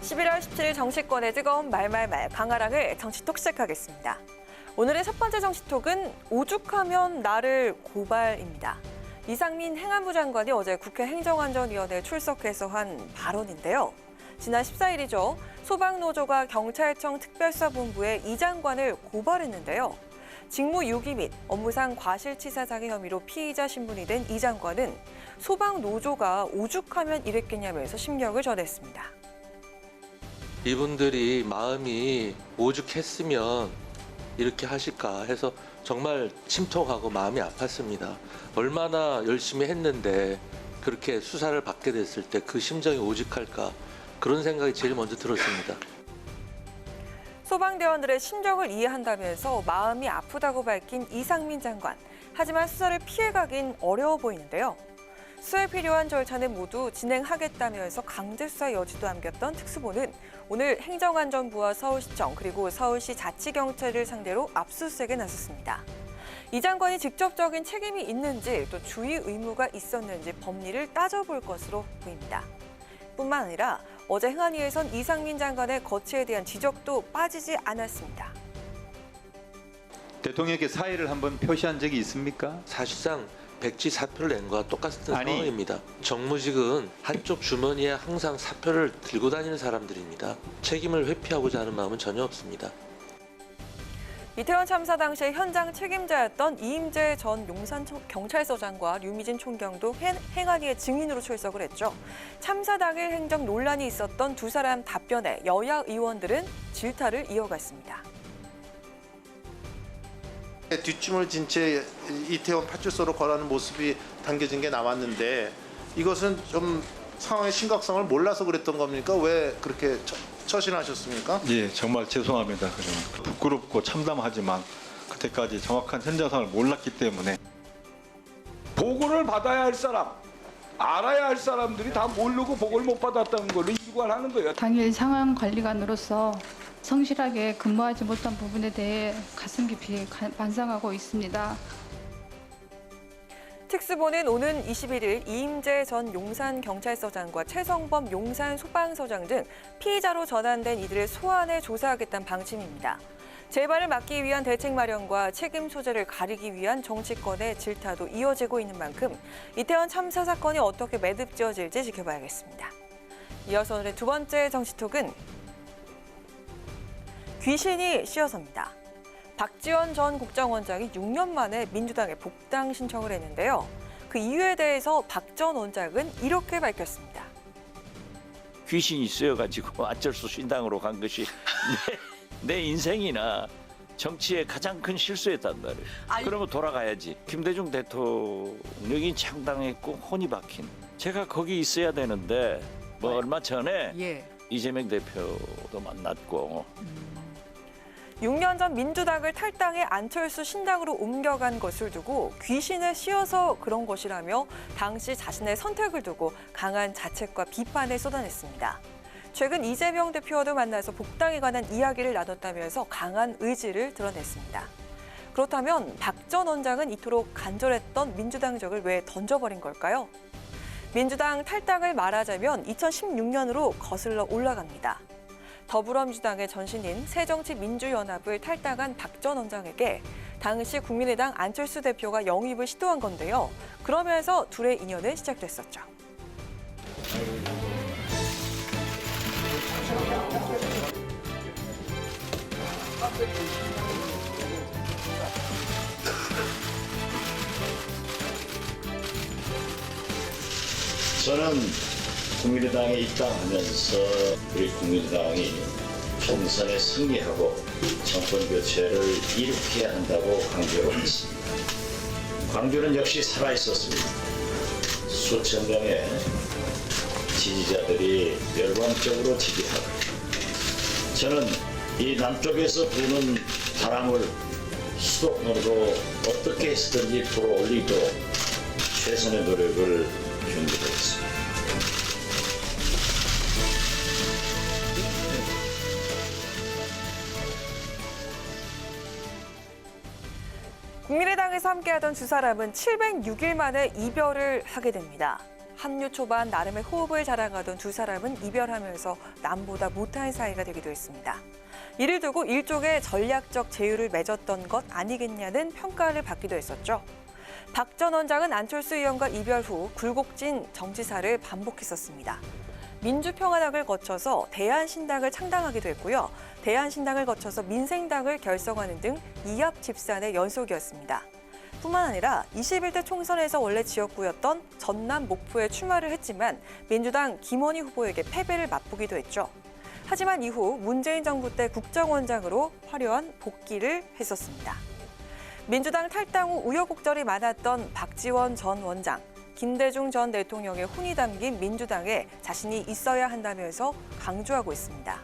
11월 17일 정치권의 뜨거운 말말말 강아랑을 정치톡 시작하겠습니다. 오늘의 첫 번째 정치톡은 오죽하면 나를 고발입니다. 이상민 행안부 장관이 어제 국회 행정안전위원회에 출석해서 한 발언인데요. 지난 14일이죠. 소방노조가 경찰청 특별수사본부에 이 장관을 고발했는데요. 직무유기 및 업무상 과실치사상의 혐의로 피의자 신분이 된 이 장관은 소방노조가 오죽하면 이랬겠냐면서 심경을 전했습니다. 이분들이 마음이 오죽했으면 이렇게 하실까 해서 정말 침통하고 마음이 아팠습니다. 얼마나 열심히 했는데 그렇게 수사를 받게 됐을 때 그 심정이 오죽할까 그런 생각이 제일 먼저 들었습니다. 소방대원들의 심정을 이해한다면서 마음이 아프다고 밝힌 이상민 장관. 하지만 수사를 피해가긴 어려워 보이는데요. 수사에 필요한 절차는 모두 진행하겠다면서 강제 수사 여지도 남겼던 특수본은 오늘 행정안전부와 서울시청 그리고 서울시 자치경찰을 상대로 압수수색에 나섰습니다. 이 장관이 직접적인 책임이 있는지 또 주의 의무가 있었는지 법리를 따져볼 것으로 보입니다. 뿐만 아니라 어제 행안위에선 이상민 장관의 거취에 대한 지적도 빠지지 않았습니다. 대통령께 사의를 한번 표시한 적이 있습니까? 사실상 백지 사표를 낸 거와 똑같은 상황입니다. 정무직은 한쪽 주머니에 항상 사표를 들고 다니는 사람들입니다. 책임을 회피하고자 하는 마음은 전혀 없습니다. 이태원 참사 당시 현장 책임자였던 이임재 전 용산경찰서장과 류미진 총경도 행안위의 증인으로 출석을 했죠. 참사 당일 행정 논란이 있었던 두 사람 답변에 여야 의원들은 질타를 이어갔습니다. 뒷짐을 진 채 이태원 파출소로 걸어가는 모습이 담겨진 게 나왔는데 이것은 좀 상황의 심각성을 몰라서 그랬던 겁니까? 왜 그렇게 처신하셨습니까? 예, 정말 죄송합니다. 부끄럽고 참담하지만 그때까지 정확한 현장 상황을 몰랐기 때문에 보고를 받아야 할 사람, 알아야 할 사람들이 다 모르고 보고를 못 받았다는 걸로 일관하는 거예요. 당일 상황 관리관으로서 성실하게 근무하지 못한 부분에 대해 가슴 깊이 반성하고 있습니다. 특수본은 오는 21일 이임재 전 용산경찰서장과 최성범 용산소방서장 등 피의자로 전환된 이들을 소환해 조사하겠다는 방침입니다. 재발을 막기 위한 대책 마련과 책임 소재를 가리기 위한 정치권의 질타도 이어지고 있는 만큼 이태원 참사 사건이 어떻게 매듭지어질지 지켜봐야겠습니다. 이어서 오늘의 두 번째 정치톡은 귀신이 씌어섭니다. 박지원 전 국정원장이 6년 만에 민주당에 복당 신청을 했는데요. 그 이유에 대해서 박 전 원장은 이렇게 밝혔습니다. 귀신이 쓰여가지고 안철수 신당으로 간 것이 내 인생이나 정치의 가장 큰 실수였단 말이에요. 그러면 돌아가야지. 김대중 대통령이 창당했고 혼이 박힌. 제가 거기 있어야 되는데 뭐 얼마 전에 이재명 대표도 만났고 6년 전 민주당을 탈당해 안철수 신당으로 옮겨간 것을 두고 귀신을 씌워서 그런 것이라며 당시 자신의 선택을 두고 강한 자책과 비판을 쏟아냈습니다. 최근 이재명 대표와도 만나서 복당에 관한 이야기를 나눴다면서 강한 의지를 드러냈습니다. 그렇다면 박 전 원장은 이토록 간절했던 민주당 적을 왜 던져버린 걸까요? 민주당 탈당을 말하자면 2016년으로 거슬러 올라갑니다. 더불어민주당의 전신인 새정치민주연합을 탈당한 박 전 원장에게 당시 국민의당 안철수 대표가 영입을 시도한 건데요. 그러면서 둘의 인연은 시작됐었죠. 저는 국민의당에 입당하면서 우리 국민의당이 총선에 승리하고 정권 교체를 이룩해야 한다고 강조를 했습니다. 광주는 역시 살아있었습니다. 수천 명의 지지자들이 열광적으로 지지하고 저는 이 남쪽에서 부는 바람을 수도권으로 어떻게 해서든지 불어올리도록 최선의 노력을 기울이겠습니다. 국민의당에서 함께하던 두 사람은 706일 만에 이별을 하게 됩니다. 합류 초반 나름의 호흡을 자랑하던 두 사람은 이별하면서 남보다 못한 사이가 되기도 했습니다. 이를 두고 일종의 전략적 제휴를 맺었던 것 아니겠냐는 평가를 받기도 했었죠. 박 전 원장은 안철수 의원과 이별 후 굴곡진 정치사를 반복했었습니다. 민주평화당을 거쳐서 대한신당을 창당하기도 했고요. 대한신당을 거쳐서 민생당을 결성하는 등 이합 집산의 연속이었습니다. 뿐만 아니라 21대 총선에서 원래 지역구였던 전남 목포에 출마를 했지만 민주당 김원희 후보에게 패배를 맛보기도 했죠. 하지만 이후 문재인 정부 때 국정원장으로 화려한 복귀를 했었습니다. 민주당 탈당 후 우여곡절이 많았던 박지원 전 원장, 김대중 전 대통령의 혼이 담긴 민주당에 자신이 있어야 한다면서 강조하고 있습니다.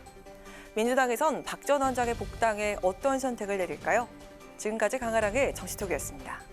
민주당에선 박 전 원장의 복당에 어떤 선택을 내릴까요? 지금까지 강아랑의 정치톡이었습니다.